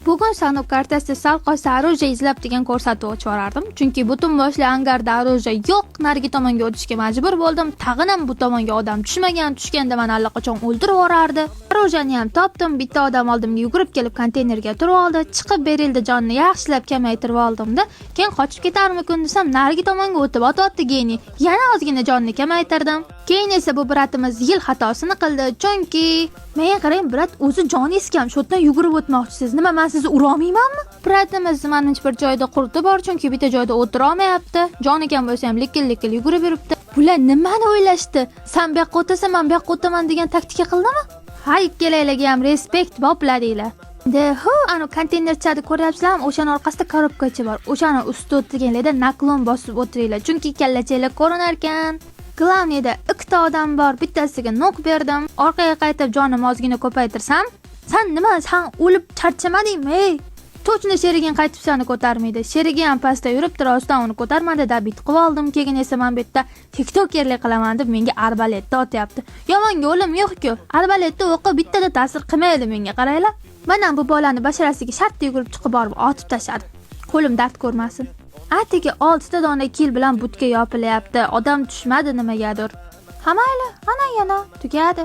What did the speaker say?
Bugun san'at kartasida sal qolsa Aroja izlab degan ko'rsatuv ochib yuborardim. Chunki butun boshli angarda Aroja yo'q, narigi tomonga o'tishga majbur bo'ldim. Tag'in ham bu tomonga odam tushganda meni allaqachon o'ldirib yuborardi. Arojani ham topdim. Bitta odam oldimga yugurib kelib konteynerga turib oldi. Chiqib berildi, jonni yaxshilab kamaytirib oldim-da. Keyin qochib ketarmikin desam, narigi tomonga o'tib o'tdi geni. Yana ozgina jonni kamaytirdim. Keyin esa bu bratimiz yil xatosini qildi. Chunki menga qarang, brat o'zi joni iskam, shotdan yugurib o'tmoqchisiz. Nima, men sizni ura olmaymanmi? Bratimiz manimcha bir joyda qurti bor, chunki bitta joyda o'tira olmayapti. Jon ekan bo'lsa ham likil yugurib yuribdi. Bular nimani o'ylashdi? Sen bu yoqqa o'tasan, men bu yoqqa o'taman degan taktika qildimi? Hay, ikkalaylarga ham respekt bopladinglar. Anu konteynerchani ko'ryapsizlarmi? O'shaning orqasida korobkacha bor. O'shani ustida o'tirganlarda naklon bosib o'tiringlar, chunki kallachanglar ko'rinar ekan. Glavniyda ikkita odam bor, bittasiga nok berdim. Orqaga qaytib jonim ozgina ko'paytirsam, sen nima, sen o'lib charchamadingmi? Ey, to'chni sherigin qaytib seni ko'tarmaydi. Sherigi ham pastda yurib turosdan uni ko'tarmadi, dabit qilib oldim. Keyin esa men bu yerda tiktokerlik qilaman deb menga arbaletda otyapti. Yomonga o'lim yo'q-ku. Arbaletda o'qi bittada ta'sir qilmaydi menga, qaranglar. Mana bu bolani basharasiga shartta yugurib chiqib borib otib tashladim. Qo'lim dard ko'rmasin. Atigi 6 ta dona kil bilan butga yopilyapti. Odam tushmadi nimagadir. Hamayli, ana yana tugadi.